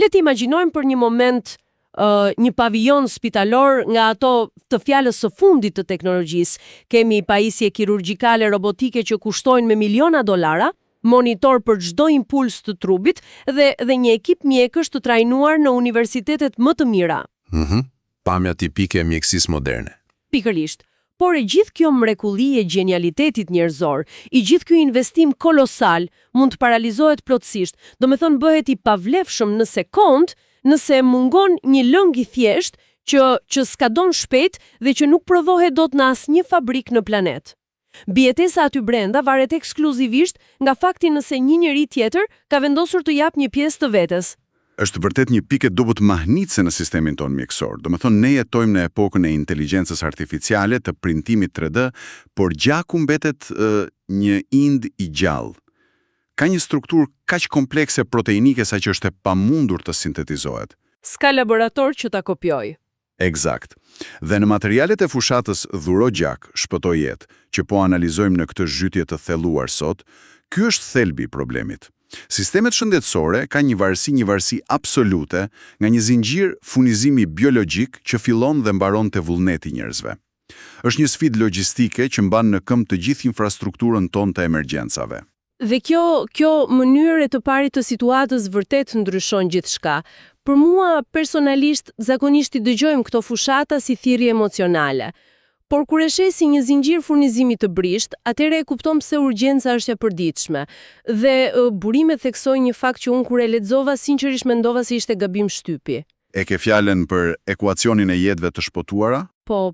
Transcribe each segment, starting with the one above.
Le të imagjinojmë për një moment një pavion spitalor nga ato të fjalës së fundit të teknologjisë. Kemi pajisje kirurgjikale robotike që kushtojnë me miliona dollara, monitor për çdo impuls të trupit dhe një ekip mjekësh të trajnuar në universitetet më të mira. Pamja tipike e mjekësisë moderne. Pikërisht. Por e gjithë kjo mrekulli e gjenialitetit njerëzor, i gjithë ky investim kolosal mund të paralizohet plotësisht, domethënë bëhet i pavlefshëm në sekond, nëse mungon një lëng i thjesht që skadon shpejt dhe që nuk prodhohet dot në asnjë fabrik në planet. Bijetesa aty brenda varet ekskluzivisht nga fakti nëse një njeri tjetër ka vendosur të japë një pjesë të vetes. Është vërtet një pikë dobët mahnitse në sistemin tonë mjekësor. Domethënë ne jetojmë në epokën e inteligjencës artificiale, të printimit 3D, por gjaku mbetet një ind i gjallë. Ka një strukturë kaq komplekse proteinike sa që është e pamundur të sintetizohet. S'ka laborator që ta kopjoj. Eksakt. Dhe në materialet e fushatës dhuro-gjak, shpëtoj jetë, që po analizojmë në këtë zhytje të thelluar sot, ky është thelbi i problemit. Sistemet shëndetësore ka një varësi absolute nga një zinxhir furnizimi biologjik që fillon dhe mbaron te vullneti i njerëzve. Është një sfidë logjistike që mban në këmbë të gjithë infrastrukturën tonë të emergjencave. Dhe kjo mënyrë e të parit të situatës vërtet ndryshon gjithçka. Për mua personalisht zakonisht i dëgjojmë këto fushata si thirrje emocionale. Por kur e sheh si një zinxhir furnizimi të brisht, atëherë e kupton pse urgjenca është e përditshme. Dhe burimet theksojnë një fakt që unë kur e lexova sinqerisht mendova se ishte gabim shtypi. E ke fjalën për ekuacionin e jetëve të shpëtuara? Po,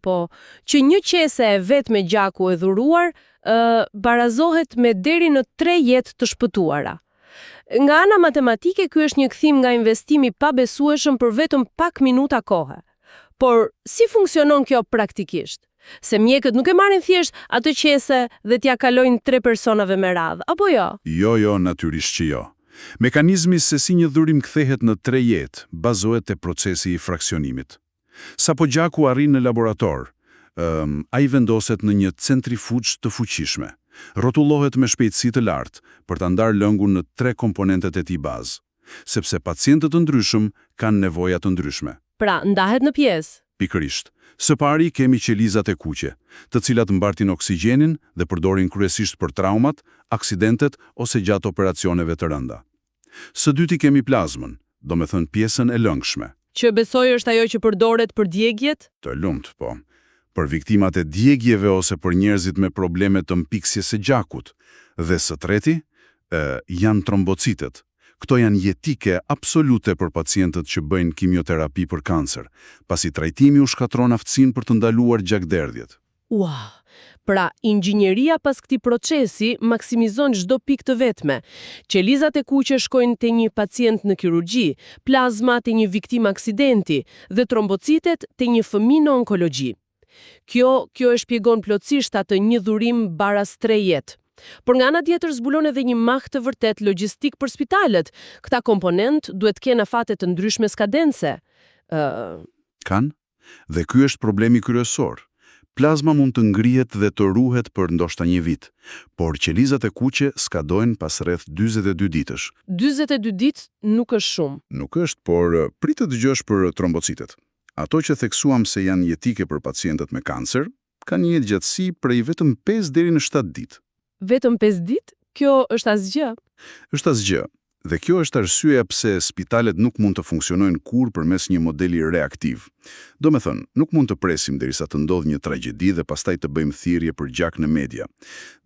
që një qese e vet me gjaku e dhuruar barazohet me deri në 3 jetë të shpëtuara. Nga ana matematike ky është një kthim nga investimi pabesueshëm për vetëm pak minuta kohë. Por si funksionon kjo praktikisht? Se mjekët nuk e marrin thjesht atë qese dhe t'ja kalojnë 3 personave me radhë, apo jo? Jo, natyrisht që jo. Mekanizmi se si një dhurim kthehet në 3 jetë bazohet te procesi i fraksionimit. Sapo gjaku arrin në laborator, ai vendoset në një centrifugë të fuqishme. Rrotullohet me shpejtësi të lartë për ta ndarë lëngun në 3 komponentet e tij bazë, sepse pacientët të ndryshëm kanë nevoja të ndryshme. Pra, ndahet në pjesë. Pikërisht. Së pari kemi qelizat e kuqe, të cilat mbartin oksigjenin dhe përdorin kryesisht për traumat, aksidentet ose gjatë operacioneve të rënda. Së dyti kemi plazmën, domethënë pjesën e lëngshme. Që besoj është ajo që përdoret për djegjet? Të lumt, po. Për viktimat e djegjeve ose për njerëzit me probleme të mpiksjes së gjakut. Dhe së treti, janë trombocitet. Këto janë jetike absolute për pacientët që bëjnë kimioterapi për kancer, pasi trajtimi u shkatron aftësinë për të ndaluar gjakderdhjet. Pra, inxhinieria pas këtij procesi maksimizon çdo pikë të vetme. Qelizat e kuqe shkojnë te një pacient në kirurgji, plazma te një viktimë aksidenti dhe trombocitet te një fëmijë në onkologji. Kjo e shpjegon plotësisht atë një dhurim baras 3 jetë. Por nga ana tjetër zbulon edhe një mah të vërtet logjistik për spitalet. Këta komponent duhet kenë afate të ndryshme skadense. Kan? Dhe ky është problemi kryesor. Plazma mund të ngrihet dhe të ruhet për ndoshta 1 vit, por qelizat e kuqe skadojnë pas rreth 42 ditësh. 42 ditë nuk është shumë. Nuk është, por prit të dëgjosh për trombocitet. Ato që theksuam se janë jetike për pacientët me kancer, kanë një gjatësi prej vetëm 5 deri në 7 ditë. Vetëm 5 ditë? Kjo është asgjë. Është asgjë. Dhe kjo është arsyeja pse spitalet nuk mund të funksionojnë kurrë përmes një modeli reaktiv. Domethënë, nuk mund të presim derisa të ndodhë një tragjedi dhe pastaj të bëjmë thirrje për gjak në media.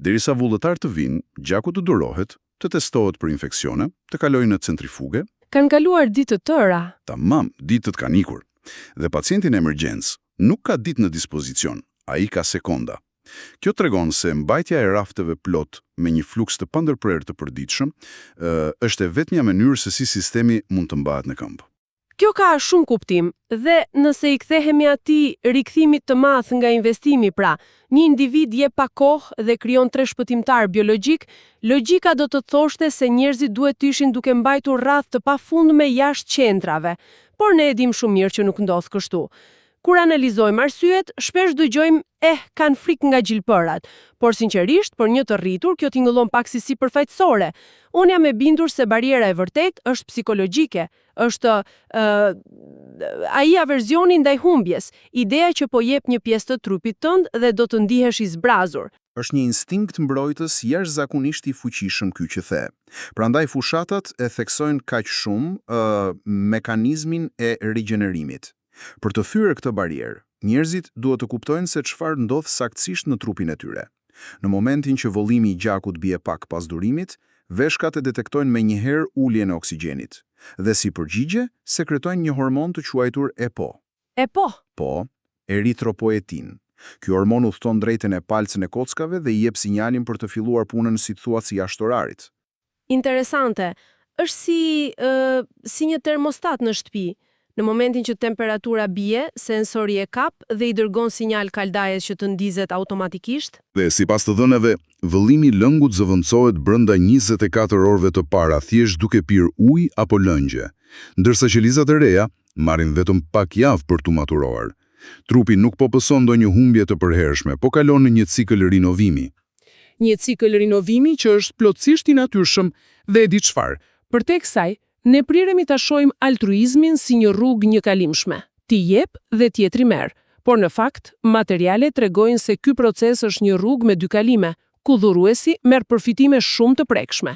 Derisa vullnetar të vinë, gjaku të durohet, të testohet për infeksione, të kalojnë në centrifuge. Kanë kaluar ditë të tëra. Tamam, ditët kanë ikur. Dhe pacienti në emergjencë nuk ka ditë në dispozicion, ai ka sekonda. Kjo tregon se mbajtja e rafteve plot me një fluks të pandërprerë të përditshëm është e vetmja mënyrë se si sistemi mund të mbahet në këmbë. Kjo ka shumë kuptim dhe nëse i kthehemi atij rikthimit të madh nga investimi, pra, një individ jep pa kohë dhe krijon 3 shpëtimtar biologjik, logjika do të thoshte se njerëzit duhet të ishin duke mbajtur rrath të pafundme jashtë qendrave, por ne e dim shumë mirë që nuk ndodh kështu. Kur analizojmë arsyet, shpesh dëgjojmë kanë frikë nga gjilpërat, por sinqerisht, për një të rritur, kjo tingëllon pak si sipërfaqësore. Unë jam e bindur se bariera e vërtet është psikologjike, është ai averzioni ndaj humbjes, ideja që po jep një pjesë të trupit tënd dhe do të ndihesh i zbrazur. Është një instinkt mbrojtës jashtëzakonisht i fuqishëm ky që the. Prandaj fushatat e theksojnë kaq shumë mekanizmin e rigjenerimit. Për të thyer këtë barierë, njerëzit duhet të kuptojnë se çfarë ndodh saktësisht në trupin e tyre. Në momentin që vëllimi i gjakut bie pak pas durimit, veshkat e detektojnë menjëherë uljen e oksigjenit dhe si përgjigje sekretojnë një hormon të quajtur EPO. EPO? Po, eritropoetin. Ky hormon udhton drejtën e palcën e kockave dhe i jep sinjalin për të filluar punën si thuaç jashtëorarit. Interesante. Është si një termostat në shtëpi. Në momentin që temperatura bie, sensori e kap dhe i dërgon sinjal kaldajes që të ndizet automatikisht. Dhe sipas të dhënave, vëllimi i lëngut zëvendësohet brenda 24 orëve të para thjesht duke pirë ujë apo lëngje, ndërsa qelizat e reja marrin vetëm pak javë për të maturuar. Trupi nuk po pëson ndonjë humbje të përhershme, po kalon në një cikël rinovimi. Një cikël rinovimi që është plotësisht i natyrshëm dhe e di çfarë. Përtek kësaj, ne priremi ta shohim altruizmin si një rrugë njëkalimshme. Ti jep dhe tjetri merr. Por në fakt, materialet tregojnë se ky proces është një rrugë me dy kalime, ku dhuruesi merr përfitime shumë të prekshme.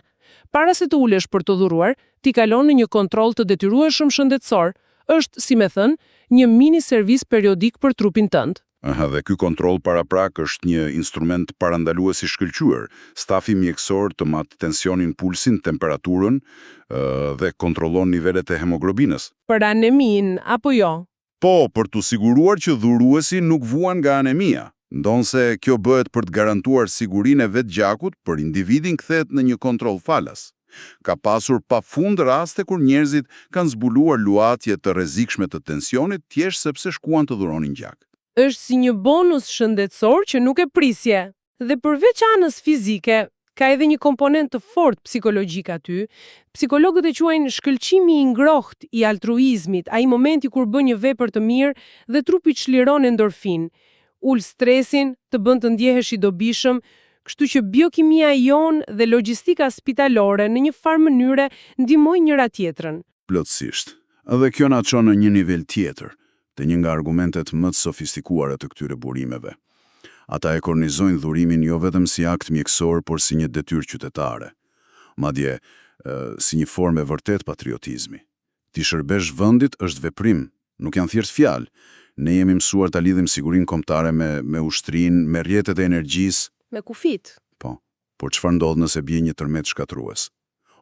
Para se të ulesh për të dhuruar, ti kalon në një kontroll të detyrueshëm shëndetësor. Është, si me thënë, një mini servis periodik për trupin tënd. Dhe ky kontroll paraprak është një instrument parandalues i shkëlqyer. Stafi mjekësor të mat tensionin, pulsin, temperaturën dhe kontrollon nivelet e hemoglobinës. Për anemin, apo jo? Po, për të siguruar që dhuruesi nuk vuan nga anemia. Ndonse kjo bëhet për të garantuar sigurinë e vet gjakut, për individin kthehet në një kontroll falas. Ka pasur pafund raste kur njerëzit kanë zbuluar luatje të rrezikshme të tensionit thjesht sepse shkuan të dhuronin gjak. Është si një bonus shëndetësor që nuk e prisje. Dhe përveç anës fizike, ka edhe një komponent të fortë psikologjik aty. Psikologët e quajnë shkëlqimi i ngrohtë i altruizmit, ai momenti kur bën një vepër të mirë dhe trupi çliron endorfin, ul stresin, të bën të ndjehesh i dobishëm, kështu që biokimia jon dhe logjistika spitalore në një farë mënyre ndihmojnë njëra tjetrën. Plotësisht. Edhe kjo na çon në një nivel tjetër, te një nga argumentet më të sofistikuara të këtyre burimeve. Ata e kornizojnë dhurimin jo vetëm si akt mjekësor, por si një detyrë qytetare. Madje, si një formë e vërtet patriotizmi. Ti shërbesh vendit është veprim, nuk janë thjesht fjalë. Ne jemi mësuar ta lidhim sigurinë kombëtare me ushtrinë, me rrjetet e energjisë. Me kufit. Po, por çfarë ndodh nëse bie një tërmet shkatrues?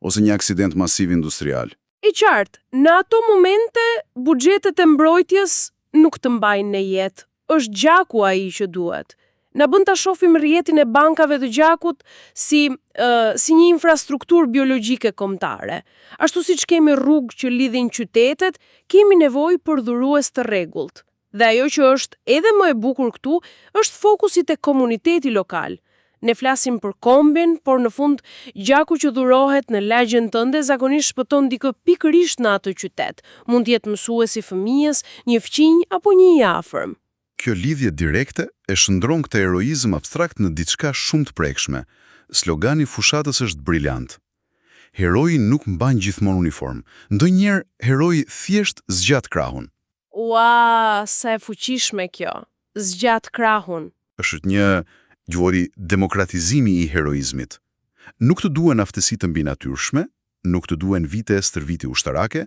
Ose një aksident masiv industrial? I qartë, në ato momente, buxhetet e mbrojtjes nuk të mbajnë në jetë. Është gjaku ai që duhet. Na bën ta shohim rrjetin e bankave të gjakut si një infrastrukturë biologjike kombëtare. Ashtu siç kemi rrugë që lidhin qytetet, kemi nevojë për dhurues të rregullt. Dhe ajo që është edhe më e bukur këtu, është fokusi tek komuniteti lokal. Ne flasim për kombin, por në fund gjaku që dhurohet në lagjen tënde zakonisht shpëton dikë pikërisht në atë qytet. Mund të jetë mësuesi i fëmijës, një fqinj apo një i afërm. Kjo lidhje direkte e shndron këtë heroizëm abstrakt në diçka shumë të prekshme. Slogani fushatës është briljant. Heroi nuk mban gjithmonë uniform. Ndonjëherë heroi thjesht zgjat krahun. Ua, sa e fuqishme kjo. Zgjat krahun. Është një gjvori demokratizimi i heroizmit. Nuk të duhen aftësi të mbinatyrshme, nuk të duhen vite stërviti ushtarake,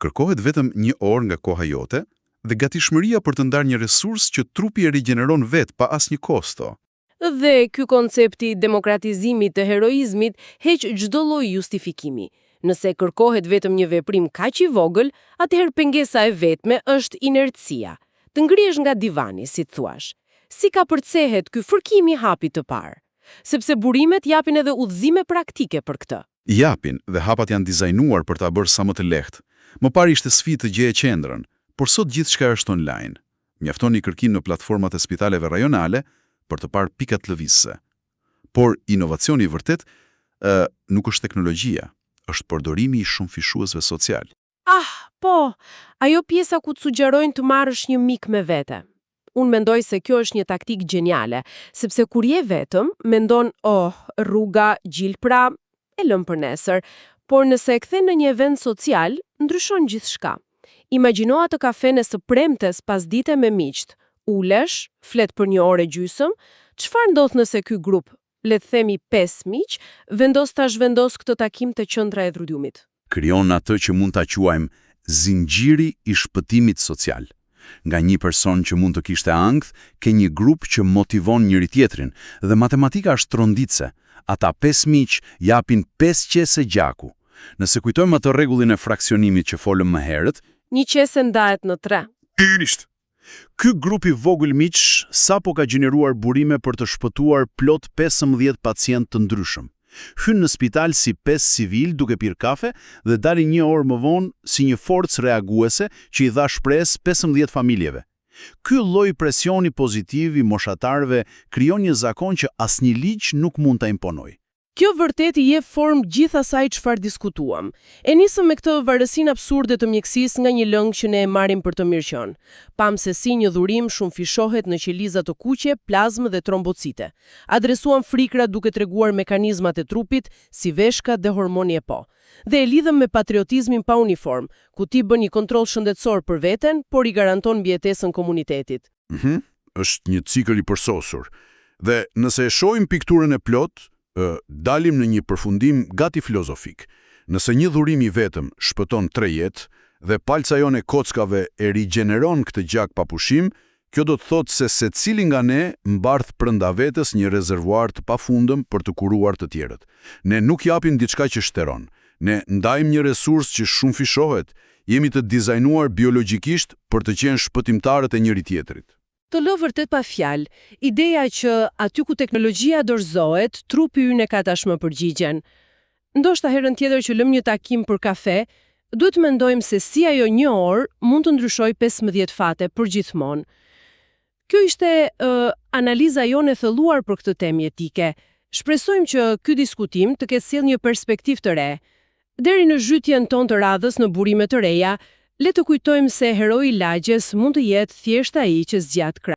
kërkohet vetëm një orë nga koha jote dhe gatishmëria për të ndarë një resurs që trupi e rigjeneron vetë pa asnjë kosto. Dhe ky koncepti i demokratizimit të heroizmit heq çdo lloj justifikimi. Nëse kërkohet vetëm një veprim kaq i vogël, atëherë pengesa e vetme është inercia. Të ngrihesh nga divani, si thuaç. Si ka përcehet ky fërkim i hapit të parë? Sepse burimet japin edhe udhëzime praktike për këtë. Japin dhe hapat janë dizajnuar për ta bërë sa më të lehtë. Më parë ishte sfidë të gjeje qendrën, por sot gjithçka është online. Mjafton një kërkim në platformat e spitaleve rajonale për të parë pikat lëvizëse. Por inovacioni i vërtet nuk është teknologjia, është përdorimi i shumëfishuesve social. Po, ajo pjesa ku të sugjerojnë të marrësh një mik me vete. Unë mendoj se kjo është një taktik geniale, sepse kur je vetëm, mendon, rruga, gjilpra, e lëm për nesër, por nëse e kthen në një event social, ndryshon gjithçka. Imagjino atë kafene së premtes pas dite me miqt, ulesh, flet për një orë gjysmë, çfarë ndodh nëse ky grup, le të themi 5 miq, vendos këtë takim te qendra e Drudumit? Krijon atë që mund ta quajmë zinxhiri i shpëtimit social. Nga një person që mund të kishte ankth, ke një grup që motivon njëri tjetrin, dhe matematika është tronditse. Ata 5 miq japin 5 qese gjaku. Nëse kujtojmë atë rregullin e fraksionimit që folëm më herët, një qese ndahet në 3. Irisht. Ky grup i vogël miq sapo ka gjeneruar burime për të shpëtuar plot 15 pacient të ndryshëm. Hynë në spital si 5 civil duke pirë kafe dhe dalin një orë më vonë si një forcë reaguese që i dha shpresë 15 familjeve. Ky lloj presioni pozitiv i moshatarëve krijon një zakon që asnjë ligj nuk mund ta imponojë. Kjo vërtet i jep formë gjithë asaj çfarë diskutuam. E nisëm me këtë varësinë absurde të mjekësisë nga një lëng që ne e marrim për të mirëqen. Pam se si një dhurim shumë fishohet në qeliza të kuqe, plazmë dhe trombocite. Adresuam frikra duke treguar mekanizmat e trupit, si veshkat dhe hormoni EPO. Dhe e lidhëm me patriotizmin pa uniform, ku ti bën një kontroll shëndetësor për veten, por i garanton mbijetesën komunitetit. Është një cikël i përsosur. Dhe nëse e shohim pikturën e plot, dalim në një përfundim gati filozofik. Nëse një dhurim i vetëm shpëton 3 jetë dhe palca jone kockave e rigjeneron këtë gjak pa pushim, kjo do të thotë se secili nga ne mbarth brenda vetes një rezervuar të pafundëm për të kuruar të tjerët. Ne nuk japim diçka që shteron. Ne ndajmë një resurs që shumë fishohet. Jemi të dizajnuar biologjikisht për të qenë shpëtimtarët e njëri tjetrit. Të lë vërtet pa fjalë, ideja që aty ku teknologjia dorëzohet, trupi ynë ka tashmë përgjigjen. Ndoshta herën tjetër që lëm një takim për kafe, duhet mendojmë se si ajo një orë mund të ndryshojë 15 fate përgjithmonë. Kjo ishte analiza jone e thelluar për këtë temë etike. Shpresojmë që ky diskutim të ketë sjellë një perspektivë të re. Deri në zhytjen tonë të radhës në burime të reja, le të kujtojmë se heroi i lagjes mund të jetë thjesht ai që zgjat krahun.